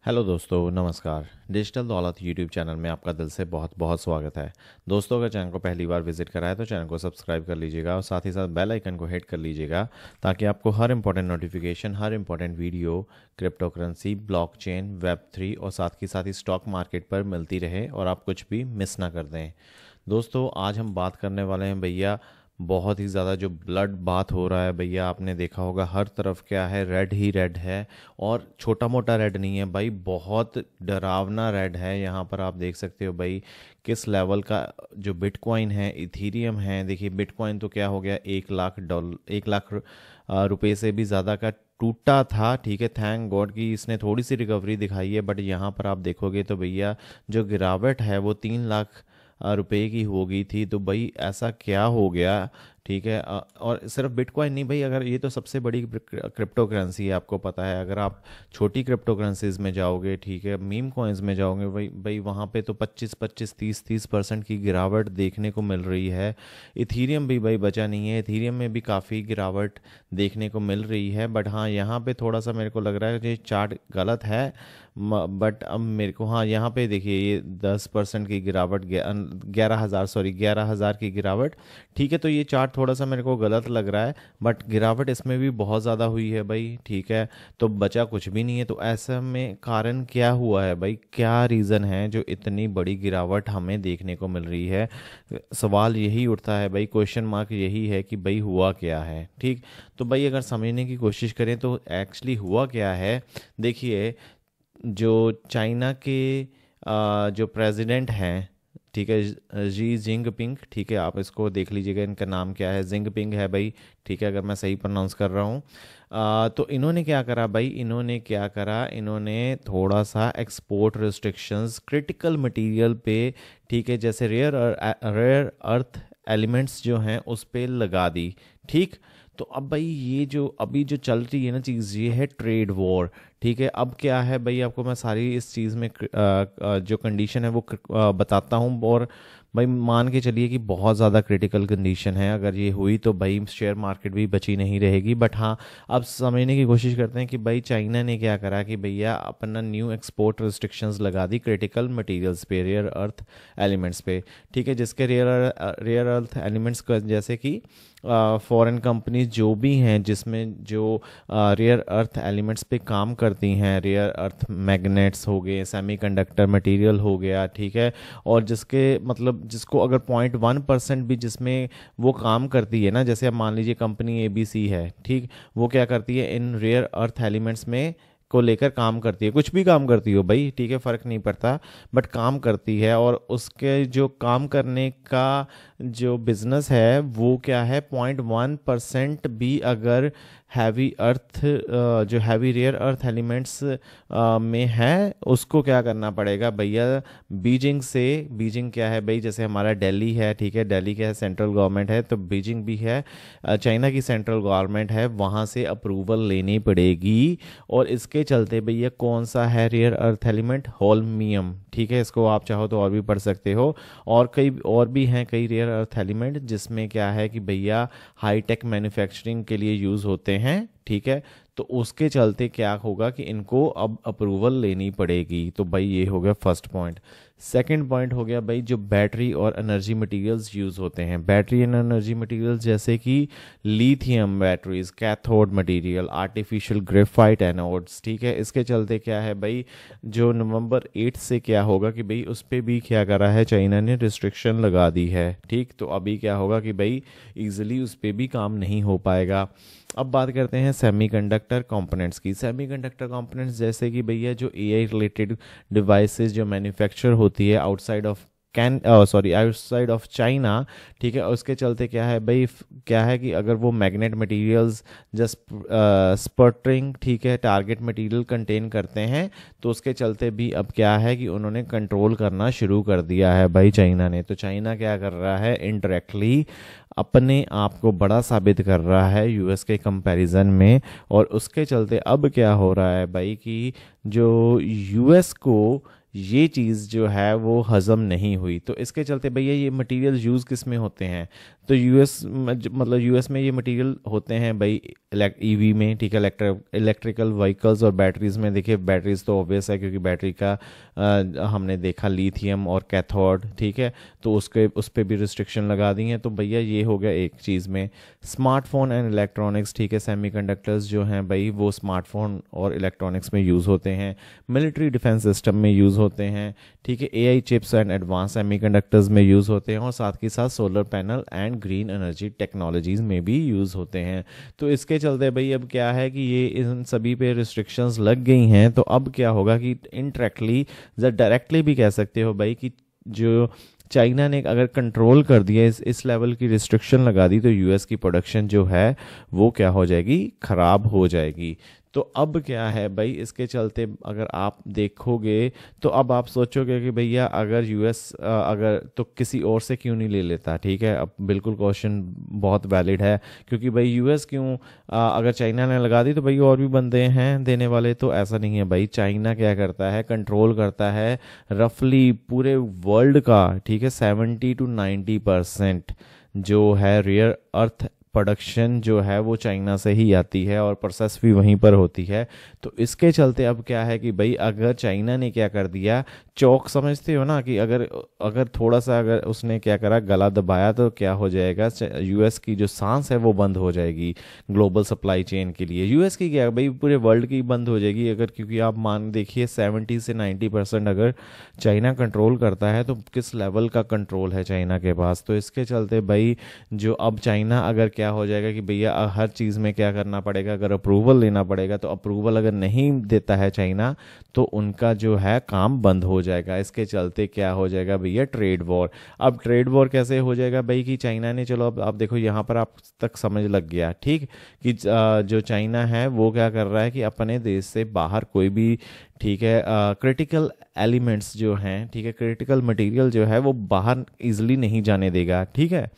Hello दोस्तों, नमस्कार। Digital दौलत यूट्यूब चैनल में आपका दिल से बहुत बहुत स्वागत है। दोस्तों, अगर चैनल को पहली बार विजिट करा है तो चैनल को सब्सक्राइब कर लीजिएगा और साथ ही साथ बेल आइकन को हिट कर लीजिएगा ताकि आपको हर इंपॉर्टेंट नोटिफिकेशन, हर important video crypto currency, blockchain, web 3 और साथ ही स्टॉक मार्केट पर मिलती रहे और आप कुछ भी मिस ना कर दें। दोस्तों, आज हम बात करने वाले हैं भैया, बहुत ही ज़्यादा जो ब्लड बात हो रहा है भैया, आपने देखा होगा हर तरफ क्या है, रेड ही रेड है। और छोटा मोटा रेड नहीं है भाई, बहुत डरावना रेड है। यहाँ पर आप देख सकते हो भाई किस लेवल का जो बिटकॉइन है, इथीरियम है। देखिए बिटकॉइन तो क्या हो गया, 1 लाख रुपए से भी ज़्यादा का टूटा था। ठीक है, थैंक गॉड कि इसने थोड़ी सी रिकवरी दिखाई है, बट यहाँ पर आप देखोगे तो भैया जो गिरावट है वो 3 लाख रुपए की हो गई थी। तो भाई ऐसा क्या हो गया? ठीक है, और सिर्फ बिटकॉइन नहीं भाई, अगर ये तो सबसे बड़ी क्रिप्टो करेंसी है, आपको पता है। अगर आप छोटी क्रिप्टो करेंसीज में जाओगे, ठीक है, मीम कॉइन्स में जाओगे भाई भाई वहाँ पे तो 25-25, 30-30% की गिरावट देखने को मिल रही है। इथीरियम भी भाई बचा नहीं है, इथीरियम में भी काफ़ी गिरावट देखने को मिल रही है। बट हाँ, यहाँ पे थोड़ा सा मेरे को लग रहा है कि चार्ट गलत है। बट अब मेरे को, हाँ, यहाँ पे देखिए ये 10% की गिरावट, 11,000 की गिरावट। ठीक है, तो ये चार्ट थोड़ा सा मेरे को गलत लग रहा है, बट गिरावट इसमें भी बहुत ज़्यादा हुई है भाई। ठीक है, तो बचा कुछ भी नहीं है। तो ऐसा में कारण क्या हुआ है भाई, क्या रीज़न है जो इतनी बड़ी गिरावट हमें देखने को मिल रही है? सवाल यही उठता है भाई, क्वेश्चन मार्क यही है कि भाई हुआ क्या है। ठीक, तो भाई अगर समझने की कोशिश करें तो एक्चुअली हुआ क्या है। देखिए, जो चाइना के जो प्रेसिडेंट हैं, ठीक है, जी जिंगपिंग, ठीक है, आप इसको देख लीजिएगा, इनका नाम क्या है, जिंगपिंग है भाई। ठीक है, अगर मैं सही प्रोनाउंस कर रहा हूँ। तो इन्होंने क्या करा भाई, इन्होंने थोड़ा सा एक्सपोर्ट रिस्ट्रिक्शंस क्रिटिकल मटेरियल पे, ठीक है, जैसे रेयर अर्थ एलिमेंट्स जो हैं उस पे लगा दी। ठीक, तो अब भाई ये जो अभी जो चल रही है ना चीज़, ये है ट्रेड वॉर। ठीक है, अब क्या है भाई, आपको मैं सारी इस चीज़ में जो कंडीशन है वो बताता हूँ। और भाई मान के चलिए कि बहुत ज़्यादा क्रिटिकल कंडीशन है, अगर ये हुई तो भाई शेयर मार्केट भी बची नहीं रहेगी। बट हाँ, अब समझने की कोशिश करते हैं कि भाई चाइना ने क्या करा कि भैया अपना न्यू एक्सपोर्ट रिस्ट्रिक्शंस लगा दी क्रिटिकल मटेरियल्स पे, रेयर अर्थ एलिमेंट्स पे। ठीक है, जिसके रेयर अर्थ एलिमेंट्स का, जैसे कि फॉरेन कंपनीज जो भी हैं जिसमें जो रेयर अर्थ एलिमेंट्स पे काम करती हैं, रेयर अर्थ मैग्नेट्स हो गए, सेमीकंडक्टर मटेरियल हो गया। ठीक है, और जिसके मतलब जिसको अगर 0.1% भी जिसमें वो काम करती है ना, जैसे अब मान लीजिए कंपनी ABC है। ठीक, वो क्या करती है, इन रेयर अर्थ एलिमेंट्स में को लेकर काम करती है, कुछ भी काम करती हो भाई, ठीक है, फ़र्क नहीं पड़ता, बट काम करती है। और उसके जो काम करने का जो बिजनेस है वो क्या है, 0.1% भी अगर हैवी अर्थ जो हैवी रेयर अर्थ एलिमेंट्स में है, उसको क्या करना पड़ेगा भैया, बीजिंग क्या है भाई, जैसे हमारा दिल्ली है, ठीक है, दिल्ली क्या है, सेंट्रल गवर्नमेंट है, तो बीजिंग भी है, चाइना की सेंट्रल गवर्नमेंट है, वहाँ से अप्रूवल लेनी पड़ेगी। और इसके चलते भैया कौन सा है रेयर अर्थ एलिमेंट, होल्मियम। ठीक है, इसको आप चाहो तो और भी पढ़ सकते हो। और कई और भी हैं कई रेयर अर्थ एलिमेंट जिसमें क्या है कि भैया हाईटेक मैन्युफैक्चरिंग के लिए यूज़ होते हैं। ठीक है, तो उसके चलते क्या होगा कि इनको अब अप्रूवल लेनी पड़ेगी। तो भाई ये हो गया फर्स्ट पॉइंट। सेकंड पॉइंट हो गया भाई, जो बैटरी और एनर्जी मटेरियल्स यूज़ होते हैं, बैटरी एंड एनर्जी मटेरियल्स जैसे कि lithium batteries, cathode material, artificial graphite anodes. ठीक है, इसके चलते क्या है भाई, जो नवंबर 8 से क्या होगा कि भाई उस पर भी क्या करा है, चाइना ने रिस्ट्रिक्शन लगा दी है। ठीक, तो अभी क्या होगा कि भाई ईजिली उस पर भी काम नहीं हो पाएगा। अब बात करते हैं सेमीकंडक्टर कंपोनेंट्स की। सेमीकंडक्टर कंपोनेंट्स जैसे कि भैया जो AI रिलेटेड डिवाइसेस जो मैन्युफैक्चर होती है आउटसाइड ऑफ चाइना। ठीक है, उसके चलते क्या है भाई, क्या है कि अगर वो मैग्नेट मटेरियल्स जस्ट स्पटरिंग, ठीक है, टारगेट मटेरियल कंटेन करते हैं, तो उसके चलते भी अब क्या है कि उन्होंने कंट्रोल करना शुरू कर दिया है भाई चाइना ने। तो चाइना क्या कर रहा है, इनडायरेक्टली अपने आप को बड़ा साबित कर रहा है US के कंपैरिजन में। और उसके चलते अब क्या हो रहा है भाई कि जो US को ये चीज़ जो है वो हज़म नहीं हुई। तो इसके चलते भैया ये मटेरियल यूज़ किस में होते हैं, तो यूएस मतलब यूएस में ये मटेरियल होते हैं भाई ईवी में, ठीक है, इलेक्ट्रिकल व्हीकल्स और बैटरीज में। देखिए बैटरीज तो ऑब्वियस है क्योंकि बैटरी का हमने देखा लिथियम और कैथोड, ठीक है, तो उस पर भी रिस्ट्रिक्शन लगा दी है। तो भैया ये हो गया एक चीज़ में। स्मार्टफोन एंड इलेक्ट्रॉनिक्स, ठीक है, सेमीकंडक्टर्स जो हैं भाई वो स्मार्टफोन और इलेक्ट्रॉनिक्स में यूज़ होते हैं, मिलिट्री डिफेंस सिस्टम में यूज़ होते हैं, ठीक है, AI chips and advance semiconductors में यूज़ होते हैं, और साथ के साथ solar panel and green energy technologies में भी यूज़ होते हैं। तो इसके चलते भाई अब क्या है कि ये इन सभी पे रिस्ट्रिक्शंस लग गई हैं। तो अब क्या होगा कि इनडायरेक्टली या डायरेक्टली भी कह सकते हो भाई कि जो चाइना ने अगर कंट्रोल कर दिया, इस लेवल की रिस्ट्रिक्शन लगा दी, तो यूएस की प्रोडक्शन जो है वो क्या हो जाएगी, ख़राब हो जाएगी। तो अब क्या है भाई, इसके चलते अगर आप देखोगे तो अब आप सोचोगे कि भैया अगर यूएस अगर तो किसी और से क्यों नहीं ले लेता, ठीक है। अब बिल्कुल क्वेश्चन बहुत वैलिड है क्योंकि भाई यूएस क्यों, अगर चाइना ने लगा दी तो भाई और भी बंदे हैं देने वाले। तो ऐसा नहीं है भाई, चाइना क्या करता है, कंट्रोल करता है रफली पूरे वर्ल्ड का, ठीक है, 70 to 90% जो है रेयर अर्थ प्रोडक्शन जो है वो चाइना से ही आती है और प्रोसेस भी वहीं पर होती है। तो इसके चलते अब क्या है कि भाई अगर चाइना ने क्या कर दिया, चौक समझते हो ना, कि अगर अगर थोड़ा सा अगर उसने क्या करा, गला दबाया, तो क्या हो जाएगा, यूएस की जो सांस है वो बंद हो जाएगी ग्लोबल सप्लाई चेन के लिए। यूएस की क्या भाई, पूरे वर्ल्ड की बंद हो जाएगी अगर, क्योंकि आप मान देखिए 70 से 90% अगर चाइना कंट्रोल करता है तो किस लेवल का कंट्रोल है चाइना के पास। तो इसके चलते भाई जो अब चाइना अगर क्या हो जाएगा कि भैया हर चीज़ में क्या करना पड़ेगा, अगर अप्रूवल लेना पड़ेगा, तो अप्रूवल अगर नहीं देता है चाइना तो उनका जो है काम बंद हो जाएगा। इसके चलते क्या हो जाएगा भैया, ट्रेड वॉर। अब ट्रेड वॉर कैसे हो जाएगा भाई कि चाइना ने, चलो अब आप देखो यहाँ पर आप तक समझ लग गया, ठीक, कि जो चाइना है वो क्या कर रहा है कि अपने देश से बाहर कोई भी, ठीक है, क्रिटिकल एलिमेंट्स जो हैं, ठीक है, क्रिटिकल मटेरियल जो है वो बाहर इजिली नहीं जाने देगा, ठीक है।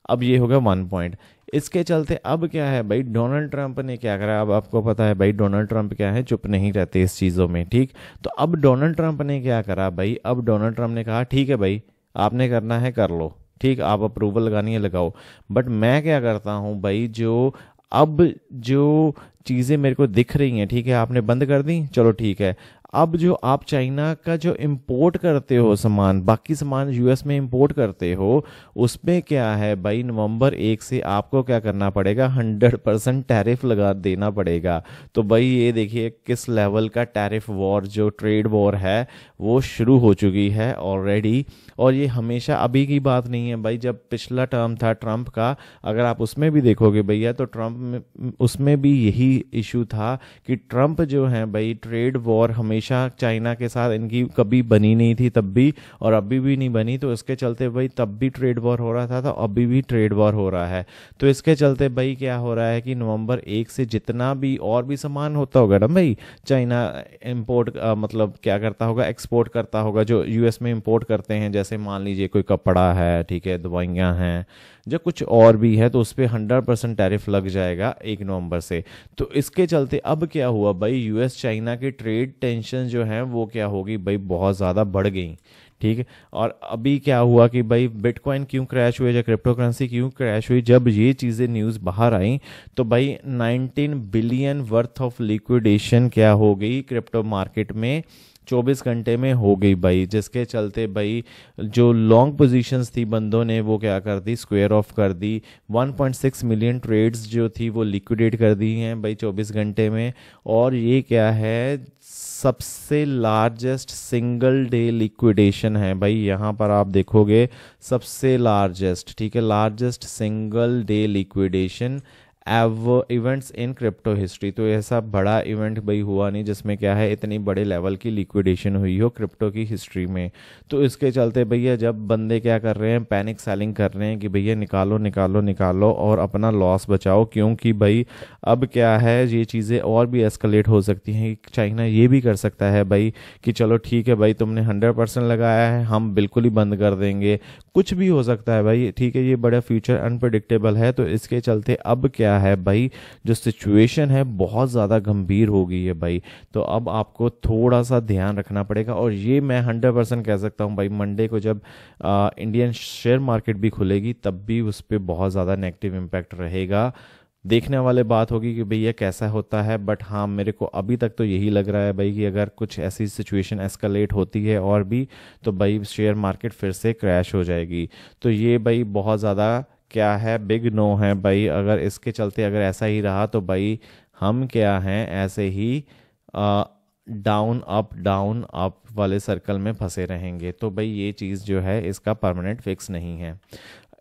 अब ये होगा 1 पॉइंट। इसके चलते अब क्या है भाई, डोनाल्ड ट्रंप ने क्या करा, अब आपको पता है भाई डोनाल्ड ट्रंप क्या है, चुप नहीं रहते इस चीज़ों में, ठीक। तो अब डोनाल्ड ट्रंप ने क्या करा भाई, अब डोनाल्ड ट्रंप ने कहा ठीक है भाई आपने करना है कर लो, ठीक, आप अप्रूवल लगानी है लगाओ, बट मैं क्या करता हूँ भाई, जो अब जो चीज़ें मेरे को दिख रही हैं, ठीक है, आपने बंद कर दी, चलो ठीक है, अब जो आप चाइना का जो इंपोर्ट करते हो सामान, बाकी सामान यूएस में इंपोर्ट करते हो, उसमें क्या है भाई, नवंबर 1 से आपको क्या करना पड़ेगा, 100% टैरिफ लगा देना पड़ेगा। तो भाई ये देखिए किस लेवल का टैरिफ वॉर, जो ट्रेड वॉर है वो शुरू हो चुकी है ऑलरेडी। और ये हमेशा अभी की बात नहीं है भाई, जब पिछला टर्म था ट्रंप का, अगर आप उसमें भी देखोगे भैया तो ट्रंप में उसमें भी यही इशू था कि ट्रंप जो है भाई ट्रेड वॉर हमेशा चाइना के साथ इनकी कभी बनी नहीं थी तब भी, और अभी भी नहीं बनी। तो इसके चलते भाई तब भी ट्रेड वॉर हो रहा था, तो अभी भी ट्रेड वॉर हो रहा है। तो इसके चलते भाई क्या हो रहा है कि नवंबर 1 से जितना भी और भी सामान होता होगा ना भाई, चाइना इंपोर्ट मतलब क्या करता होगा, एक्सपोर्ट करता होगा, जो यूएस में इंपोर्ट करते हैं, जैसे मान लीजिए कोई कपड़ा है, ठीक है, दवाइयाँ हैं, जो कुछ और भी है, तो उस पर 100% टैरिफ लग जाएगा 1 नवंबर से। तो इसके चलते अब क्या हुआ भाई, यूएस चाइना की ट्रेड टेंशन जो है वो क्या होगी भाई, बहुत ज़्यादा बढ़ गई, ठीक है। और अभी क्या हुआ कि भाई बिटकॉइन क्यों क्रैश हुए, या क्रिप्टो करेंसी क्यों क्रैश हुई, जब ये चीज़ें न्यूज़ बाहर आई तो भाई 19 बिलियन वर्थ ऑफ लिक्विडेशन क्या हो गई क्रिप्टो मार्केट में, 24 घंटे में हो गई भाई। जिसके चलते भाई जो लॉन्ग पोजीशंस थी बंदों ने वो क्या कर दी, स्क्वायर ऑफ कर दी। 1.6 मिलियन ट्रेड्स जो थी वो लिक्विडेट कर दी हैं भाई 24 घंटे में। और ये क्या है, सबसे लार्जेस्ट सिंगल डे लिक्विडेशन है भाई, यहाँ पर आप देखोगे सबसे लार्जेस्ट, ठीक है, largest single day liquidation events in crypto history. तो ऐसा बड़ा इवेंट भाई हुआ नहीं जिसमें क्या है इतनी बड़े लेवल की लिक्विडेशन हुई हो क्रिप्टो की हिस्ट्री में। तो इसके चलते भैया जब बंदे क्या कर रहे हैं, पैनिक सेलिंग कर रहे हैं कि भैया निकालो निकालो निकालो और अपना लॉस बचाओ, क्योंकि भाई अब क्या है ये चीज़ें और भी एस्केलेट हो सकती हैं। चाइना ये भी कर सकता है भाई कि चलो ठीक है भाई तुमने 100% लगाया है, हम बिल्कुल ही बंद कर देंगे, कुछ भी हो सकता है भाई, ठीक है, ये बड़ा फ्यूचर अनप्रडिक्टेबल है। तो इसके चलते अब क्या क्या है भाई, जो सिचुएशन है बहुत ज़्यादा गंभीर हो गई है भाई। तो अब आपको थोड़ा सा ध्यान रखना पड़ेगा, और ये मैं 100% कह सकता हूँ भाई, मंडे को जब इंडियन शेयर मार्केट भी खुलेगी तब भी उस पर बहुत ज़्यादा नेगेटिव इम्पैक्ट रहेगा। देखने वाले बात होगी कि भैया कैसा होता है, बट हाँ मेरे को अभी तक तो यही लग रहा है भाई कि अगर कुछ ऐसी सिचुएशन एस्केलेट होती है और भी, तो भाई शेयर मार्केट फिर से क्रैश हो जाएगी। तो ये भाई बहुत ज़्यादा क्या है, बिग नो है भाई। अगर इसके चलते अगर ऐसा ही रहा तो भाई हम क्या हैं, ऐसे ही डाउन अप वाले सर्कल में फंसे रहेंगे। तो भाई ये चीज़ जो है इसका परमानेंट फिक्स नहीं है।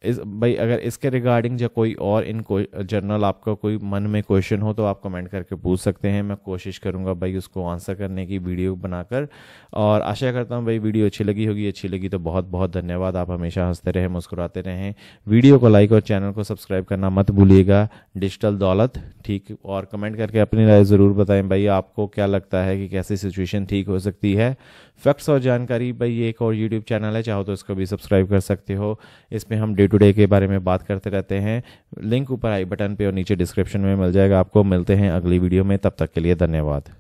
इस भाई अगर इसके रिगार्डिंग जो कोई और इन कोई जनरल आपका कोई मन में क्वेश्चन हो तो आप कमेंट करके पूछ सकते हैं, मैं कोशिश करूंगा भाई उसको आंसर करने की वीडियो बनाकर। और आशा करता हूं भाई वीडियो अच्छी लगी होगी, अच्छी लगी तो बहुत बहुत धन्यवाद। आप हमेशा हंसते रहें, मुस्कुराते रहें, वीडियो को लाइक और चैनल को सब्सक्राइब करना मत भूलिएगा। डिजिटल दौलत ठीक, और कमेंट करके अपनी राय ज़रूर बताएं भाई आपको क्या लगता है कि कैसी सिचुएशन ठीक हो सकती है। फैक्ट्स और जानकारी भाई, ये एक और यूट्यूब चैनल है, चाहो तो इसको भी सब्सक्राइब कर सकते हो। इसमें हम डे टू डे के बारे में बात करते रहते हैं। लिंक ऊपर आई बटन पे और नीचे डिस्क्रिप्शन में मिल जाएगा आपको। मिलते हैं अगली वीडियो में, तब तक के लिए धन्यवाद।